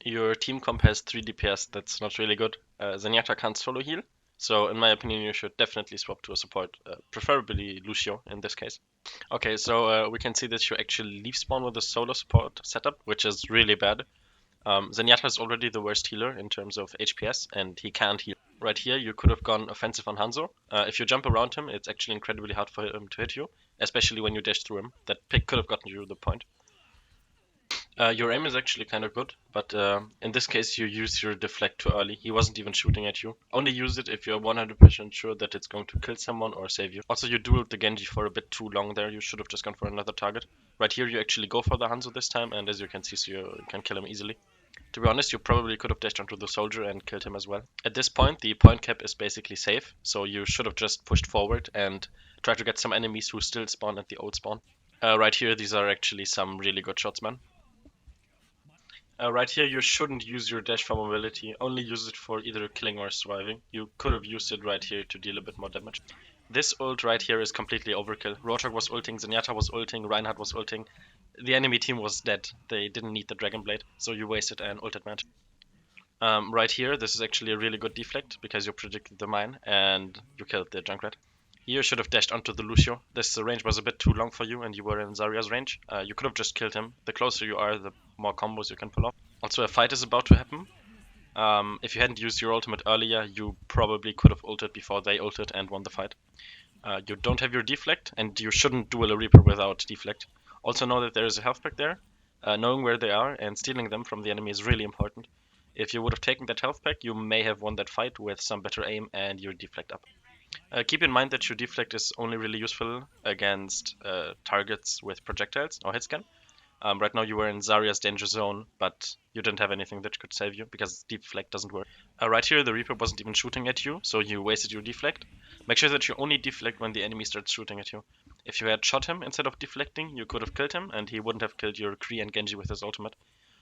Your team comp has 3 DPS, that's not really good. Zenyatta can't solo heal, so in my opinion you should definitely swap to a support, preferably Lucio in this case. Okay, so we can see that you actually leave spawn with a solo support setup, which is really bad. Zenyatta is already the worst healer in terms of HPS, and he can't heal. Right here, you could have gone offensive on Hanzo. If you jump around him, it's actually incredibly hard for him to hit you, especially when you dash through him. That pick could have gotten you the point. Your aim is actually kind of good, but in this case you use your deflect too early. He wasn't even shooting at you. Only use it if you're 100% sure that it's going to kill someone or save you. Also, you dueled the Genji for a bit too long there. You should have just gone for another target. Right here you actually go for the Hanzo this time, and as you can see, so you can kill him easily. To be honest, you probably could have dashed onto the soldier and killed him as well. At this point, the point cap is basically safe, so you should have just pushed forward and tried to get some enemies who still spawn at the old spawn. Right here, these are actually some really good shots, man. Right here, you shouldn't use your dash for mobility, only use it for either killing or surviving. You could have used it right here to deal a bit more damage. This ult right here is completely overkill. Rotok was ulting, Zenyatta was ulting, Reinhardt was ulting. The enemy team was dead. They didn't need the Dragon Blade, so you wasted an ulted match. Right here, this is actually a really good deflect because you predicted the mine and you killed the Junkrat. You should have dashed onto the Lucio. This range was a bit too long for you and you were in Zarya's range. You could have just killed him. The closer you are, the more combos you can pull off. Also, a fight is about to happen. If you hadn't used your ultimate earlier, you probably could have ulted before they ulted and won the fight. You don't have your deflect, and you shouldn't duel a Reaper without deflect. Also know that there is a health pack there. Knowing where they are and stealing them from the enemy is really important. If you would have taken that health pack, you may have won that fight with some better aim and your deflect up. Keep in mind that your deflect is only really useful against targets with projectiles or hitscan. Right now you were in Zarya's danger zone, but you didn't have anything that could save you because deflect doesn't work. Right here the Reaper wasn't even shooting at you, so you wasted your deflect. Make sure that you only deflect when the enemy starts shooting at you. If you had shot him instead of deflecting, you could have killed him, and he wouldn't have killed your Kree and Genji with his ultimate.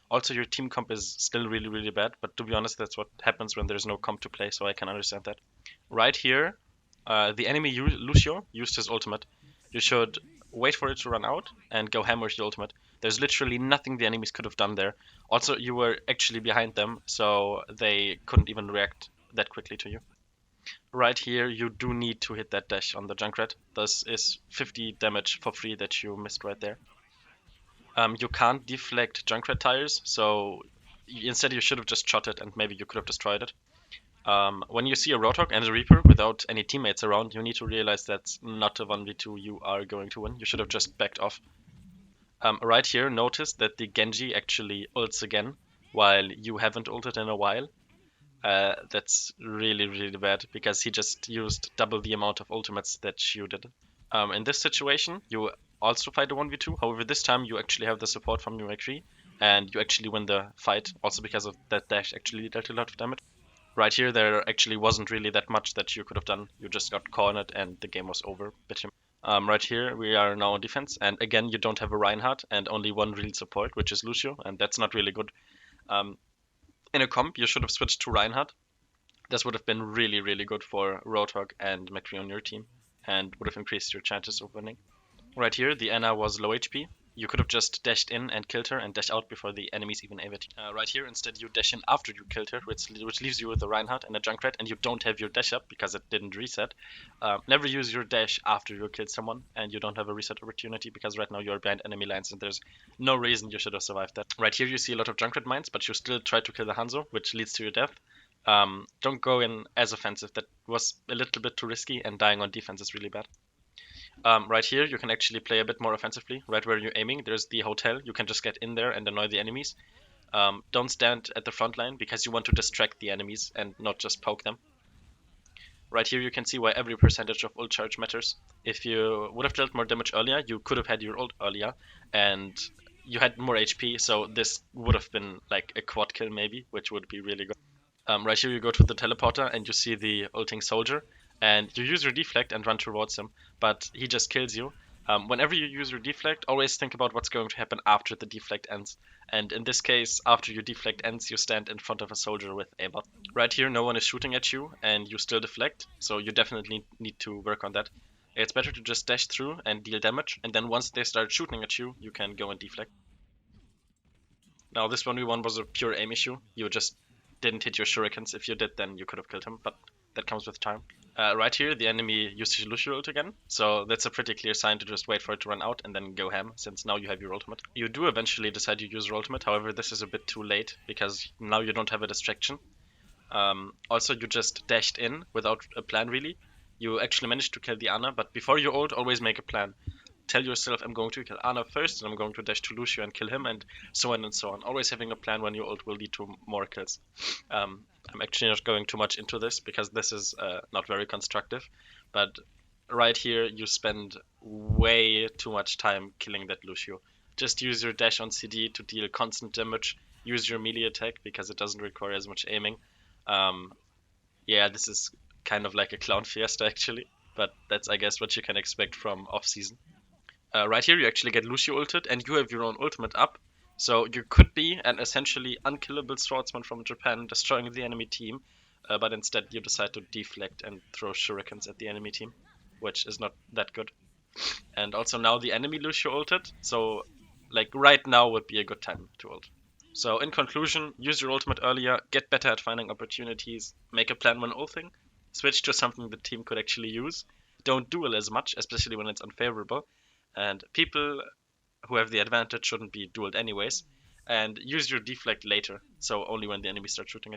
Also, your team comp is still really, really bad, but to be honest, that's what happens when there's no comp to play, so I can understand that. Right here, the enemy Lucio used his ultimate. You should wait for it to run out and go hammer the ultimate. There's literally nothing the enemies could have done there. Also, you were actually behind them, so they couldn't even react that quickly to you. Right here, you do need to hit that dash on the Junkrat. This is 50 damage for free that you missed right there. You can't deflect Junkrat tires, so instead you should have just shot it and maybe you could have destroyed it. When you see a Roadhog and a Reaper without any teammates around, you need to realize that's not a 1v2 you are going to win. You should have just backed off. Right here, notice that the Genji actually ults again, while you haven't ulted in a while. That's really, really bad, because he just used double the amount of ultimates that you did. In this situation, you also fight a 1v2, however this time you actually have the support from your McCree, and you actually win the fight, also because of that dash actually dealt a lot of damage. Right here, there actually wasn't really that much that you could have done. You just got cornered and the game was over. Right here, we are now on defense, and again, you don't have a Reinhardt and only one real support, which is Lucio, and that's not really good. In a comp, you should have switched to Reinhardt. This would have been really, really good for Roadhog and McCree on your team, and would have increased your chances of winning. Right here, the Ana was low HP. You could have just dashed in and killed her and dashed out before the enemies even aim at you. Right here, instead you dash in after you killed her, which leaves you with a Reinhardt and a Junkrat, and you don't have your dash up because it didn't reset. Never use your dash after you killed someone, and you don't have a reset opportunity because right now you're behind enemy lines and there's no reason you should have survived that. Right here you see a lot of Junkrat mines, but you still try to kill the Hanzo, which leads to your death. Don't go in as offensive. That was a little bit too risky, and dying on defense is really bad. Right here, you can actually play a bit more offensively. Right where you're aiming, there's the hotel. You can just get in there and annoy the enemies. Don't stand at the front line because you want to distract the enemies and not just poke them. Right here, you can see why every percentage of ult charge matters. If you would have dealt more damage earlier, you could have had your ult earlier, and you had more HP, so this would have been like a quad kill maybe, which would be really good. Right here, you go to the teleporter and you see the ulting soldier, and you use your deflect and run towards him, but he just kills you. Whenever you use your deflect, always think about what's going to happen after the deflect ends. And in this case, after your deflect ends, you stand in front of a soldier with aimbot. Right here, no one is shooting at you, and you still deflect, so you definitely need to work on that. It's better to just dash through and deal damage, and then once they start shooting at you, you can go and deflect. Now this 1v1 was a pure aim issue. You just didn't hit your shurikens. If you did, then you could have killed him, but that comes with time. Right here, the enemy used his Lucio ult again, so that's a pretty clear sign to just wait for it to run out and then go ham, since now you have your ultimate. You do eventually decide to use your ultimate, however this is a bit too late, because now you don't have a distraction. Also, you just dashed in without a plan really. You actually managed to kill the Ana, but before you ult, always make a plan. Tell yourself, I'm going to kill Ana first, and I'm going to dash to Lucio and kill him, and so on and so on. Always having a plan when you ult will lead to more kills. I'm actually not going too much into this, because this is not very constructive, but right here you spend way too much time killing that Lucio. Just use your dash on CD to deal constant damage, use your melee attack, because it doesn't require as much aiming. Yeah, this is kind of like a clown fiesta actually, but that's I guess what you can expect from off-season. Right here you actually get Lucio ulted and you have your own ultimate up, so you could be an essentially unkillable swordsman from Japan destroying the enemy team, but instead you decide to deflect and throw shurikens at the enemy team, which is not that good. And also now the enemy Lucio ulted, so like right now would be a good time to ult. So in conclusion, use your ultimate earlier, get better at finding opportunities, make a plan when ulting, switch to something the team could actually use, don't duel as much, especially when it's unfavorable, and people who have the advantage shouldn't be dueled anyways, and use your deflect later, so only when the enemy starts shooting at